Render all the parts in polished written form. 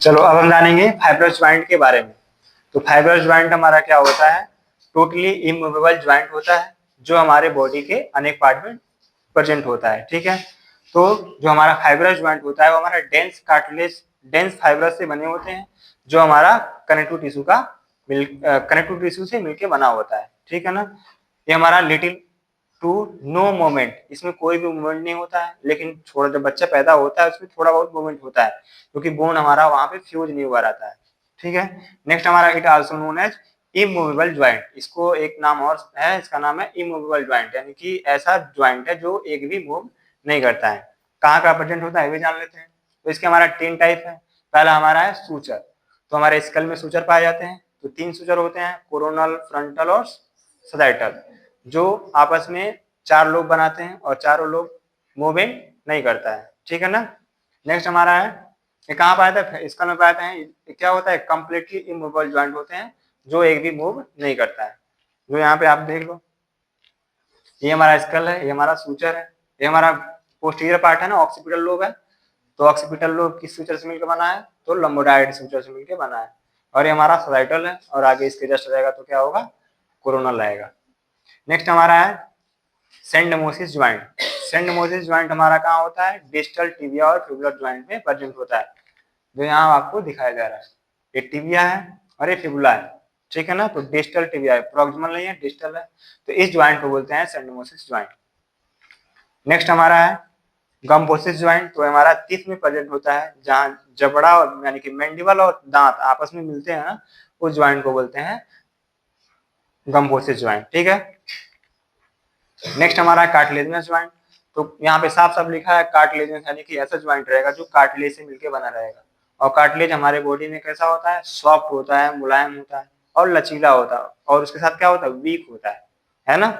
चलो अब हम जानेंगे फाइब्रस ज्वाइंट के बारे में। तो फाइब्रस ज्वाइंट हमारा क्या होता है? टोटली इमूवेबल ज्वाइंट होता है जो हमारे बॉडी के अनेक पार्ट में प्रेजेंट होता है। ठीक है, तो जो हमारा फाइब्रस ज्वाइंट होता है वो हमारा डेंस कार्टिलेज, डेंस फाइब्रस से बने होते हैं जो हमारा कनेक्टिव टिश्यू का कनेक्टिव टिश्यू से मिलकर बना होता है। ठीक है ना, ये हमारा लिटिल टू नो मोमेंट, इसमें कोई भी मूवमेंट नहीं होता है, लेकिन थोड़ा जब बच्चा पैदा होता है उसमें थोड़ा बहुत मूवमेंट होता है क्योंकि बोन हमारा वहां पे फ्यूज नहीं हुआ रहता है। ठीक है, नेक्स्ट हमारा it also known as immovable joint, इसको एक नाम और है, इसका नाम है इमूवेबल ज्वाइंट, यानी कि ऐसा ज्वाइंट है जो एक भी मूव नहीं करता है। कहाँ का प्रेजेंट होता है ये जान लेते हैं। तो इसके हमारा 3 टाइप है। पहला हमारा है सूचर, तो हमारे स्कल में सूचर पाए जाते हैं। तो 3 सूचर होते हैं, कोरोनल, फ्रंटल और सजाइटल, जो आपस में 4 लोग बनाते हैं और चारों लोग मूवमेंट नहीं करता है। ठीक है ना, नेक्स्ट हमारा है, ये कहाँ पाया था? स्कल में पाते हैं। ये क्या होता है? कंप्लीटली इमूवेबल ज्वाइंट होते हैं जो एक भी मूव नहीं करता है। जो यहाँ पे आप देख लो, ये हमारा स्कल है, ये हमारा सूचर है, ये हमारा पोस्टीरियर पार्ट है ना, ऑक्सीपिटल लोब है। तो ऑक्सीपिटल लोब किस सूचर से मिलकर बना है? तो लंबोडाइड सूचर से मिलकर बना है। और ये हमारा सजाइटल है, और आगे इसके जस्ट रहेगा तो क्या होगा? कोरोनल आएगा। नेक्स्ट हमारा है सेंडमोसिस ज्वाइंट। सेंडमोसिस ज्वाइंट हमारा कहाँ होता है? डिस्टल टिबिया और फिबुलर ज्वाइंट में प्रेजेंट होता है, जो यहाँ आपको दिखाया जा रहा है। ये टिबिया है और ये फिबुला है। ठीक है ना, तो डिस्टल टिबिया है, प्रॉक्सिमल नहीं है, डिस्टल है। तो इस ज्वाइंट को बोलते हैं सेंडमोसिस ज्वाइंट। नेक्स्ट हमारा है गम्पोसिस ज्वाइंट, तो हमारा टीथ में प्रेजेंट होता है, जहाँ जबड़ा और यानी कि मैंडिबल और दांत आपस में मिलते हैं ना, उस ज्वाइंट को बोलते हैं गम्पोसिस ज्वाइंट। ठीक है, नेक्स्ट हमारा है कार्टिलेजिनस ज्वाइंट। तो यहाँ पे साफ साफ लिखा है कार्टिलेजिनस, यानी कि ऐसा ज्वाइंट रहेगा जो कार्टिलेज से मिलकर बना रहेगा। और कार्टिलेज हमारे बॉडी में कैसा होता है? सॉफ्ट होता है, मुलायम होता है और लचीला होता है, और उसके साथ क्या होता है? वीक होता है ना।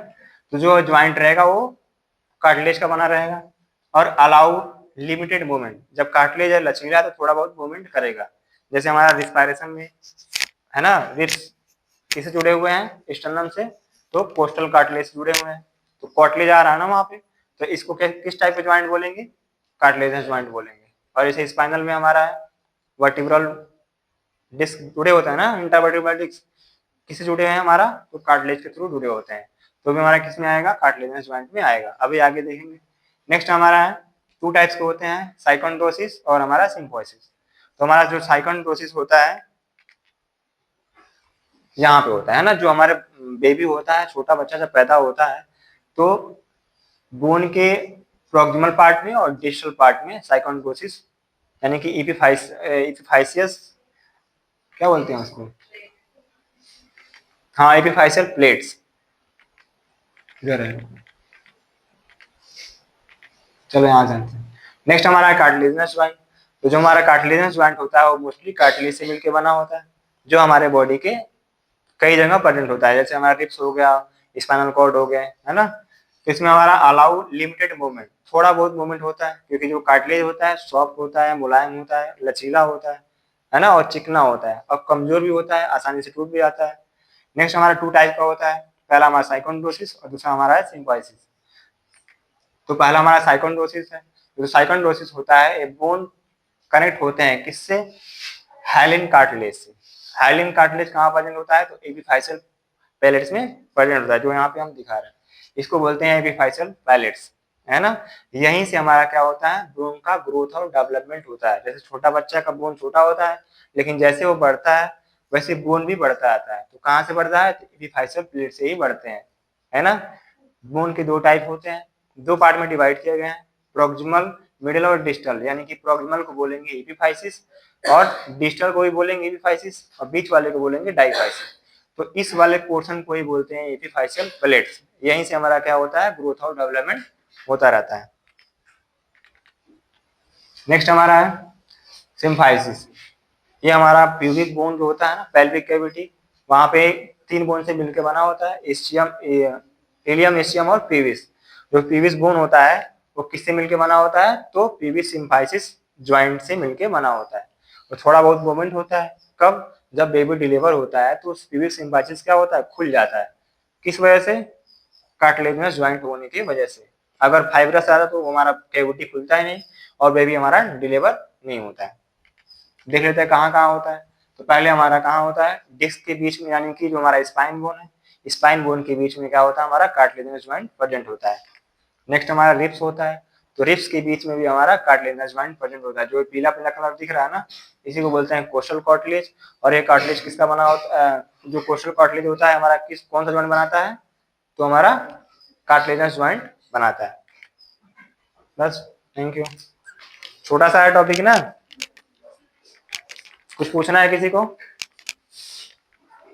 तो जो ज्वाइंट रहेगा वो कार्टिलेज का बना रहेगा और अलाउ लिमिटेड मूवमेंट। जब कार्टिलेज है लचीला तो थोड़ा बहुत मूवमेंट करेगा, जैसे हमारा रिस्पायरेशन में है ना, रिब्स किसे जुड़े हुए हैं? स्टर्नम से, तो कोस्टल कार्टिलेज से जुड़े हुए हैं। तो कार्टिलेज आ रहा है ना वहां पे, तो इसको किस टाइप के ज्वाइंट बोलेंगे? कार्टिलेजनस ज्वाइंट बोलेंगे। और इसे स्पाइनल में हमारा है वर्टिब्रल डिस्क जुड़े होते हैं ना, इंटरवर्टिब्रल डिस्क किससे जुड़े हैं हमारा? तो कार्टिलेज के थ्रू जुड़े होते हैं। तो भी हमारा किस में आएगा? कार्टिलेजनस ज्वाइंट में आएगा। अभी आगे देखेंगे। नेक्स्ट हमारा है 2 टाइप्स के होते हैं, साइकोन्ड्रोसिस और हमारा सिम्फोसिस। तो हमारा जो साइकोन्ड्रोसिस होता है यहाँ पे होता है ना, जो हमारे बेबी होता है, छोटा बच्चा जब पैदा होता है तो बोन के प्रॉक्सिमल पार्ट में और डिस्टल पार्ट में साइकोन्ड्रोसिस, यानी कि एपिफाइसियस, क्या बोलते हैं उसको? हाँ, एपिफाइसियल प्लेट्स इधर है। चलो यहाँ जानते हैं। नेक्स्ट हमारा है कार्टिलेजिनस ज्वाइंट। तो जो हमारा कार्टिलेजिनस ज्वाइंट होता है वो मोस्टली कार्टिलेज से मिलकर बना होता है, जो हमारे बॉडी के कई जगह प्रेजेंट होता है, जैसे हमारा रिप्स हो गया, स्पाइनल कॉर्ड हो गए, है ना। तो इसमें हमारा अलाउ लिमिटेड मूवमेंट, थोड़ा बहुत मूवमेंट होता है, क्योंकि जो कार्टिलेज होता है सॉफ्ट होता है, मुलायम होता है, लचीला होता है ना, और चिकना होता है और कमजोर भी होता है, आसानी से टूट भी जाता है। नेक्स्ट हमारा 2 टाइप का होता है, पहला हमारा साइकोन्ड्रोसिस और दूसरा हमारा है सिम्फाइसिस। तो पहला हमारा साइकोन्ड्रोसिस है। जो साइकोन्ड्रोसिस होता है, ये बोन कनेक्ट होते हैं किससे? हाइलिन कार्टिलेज से। हाइलिन कार्टिलेज कहाँ प्रेजेंट होता है? तो एपिफाइसियल पैलेट्स में प्रेजेंट होता है, जो यहाँ पे हम दिखा रहे हैं। इसको बोलते हैं एपिफाइसियल पैलेट्स, है ना। यहीं से हमारा क्या होता है? बोन का ग्रोथ और डेवलपमेंट होता है। जैसे छोटा बच्चा का बोन छोटा होता है, लेकिन जैसे वो बढ़ता है वैसे बोन भी बढ़ता आता है। तो कहाँ से बढ़ता है? तो एपिफाइसियल प्लेट से ही बढ़ते हैं, है ना। बोन के 2 टाइप होते हैं, 2 पार्ट में डिवाइड किए गए हैं, प्रॉक्सिमल, मिडिल और डिस्टल। यानी कि प्रॉक्सिमल को बोलेंगे एपिफाइसिस और डिस्टल को भी बोलेंगे एपिफाइसिस और बीच वाले को बोलेंगे डाइफाइसिस। तो इस वाले पोर्शन को ही बोलते हैं एपिफाइसियल प्लेट्स। यहीं से हमारा क्या होता है? ग्रोथ और डेवलपमेंट होता रहता है। नेक्स्ट हमारा है सिम्फाइसिस। ये हमारा प्यूबिक बोन जो होता है ना, पेल्विक कैविटी, वहां पे 3 बोन से मिलकर बना होता है, एस्चियम, इलियम, एस्चियम और पीविस। जो पीविस बोन होता है वो किससे मिलकर बना होता है? तो पीविस सिम्फाइसिस ज्वाइंट से मिलकर बना होता है। और थोड़ा बहुत मूवमेंट होता है, कब? जब बेबी डिलीवर होता है तो पीविस सिम्फाइसिस क्या होता है? खुल जाता है। किस वजह से? कार्टिलेजिनस ज्वाइंट होने की वजह से। अगर फाइब्रस आता तो हमारा कैविटी खुलता ही नहीं और बेबी हमारा डिलीवर नहीं होता है। देख लेते हैं कहाँ कहाँ होता है। तो पहले हमारा कहाँ होता है, डिस्क के बीच में, यानी कि जो हमारा स्पाइन बोन है, स्पाइन बोन के बीच में क्या होता है, हमारा कार्टिलेजिनस जॉइंट प्रेजेंट होता है। नेक्स्ट हमारा रिब्स होता है, तो रिब्स के बीच में भी हमारा कार्टिलेजिनस जॉइंट प्रेजेंट होता है। जो पीला पीला कलर दिख रहा है ना, इसी को बोलते हैं कोस्टल कार्टिलेज। और ये कार्टिलेज किसका बना होता है, जो कोस्टल कार्टिलेज होता है हमारा किस कौन सा जॉइंट बनाता है, तो हमारा कार्टिलेजिनस जॉइंट बनाता है। बस, थैंक यू। छोटा सा है टॉपिक ना, कुछ पूछना है किसी को?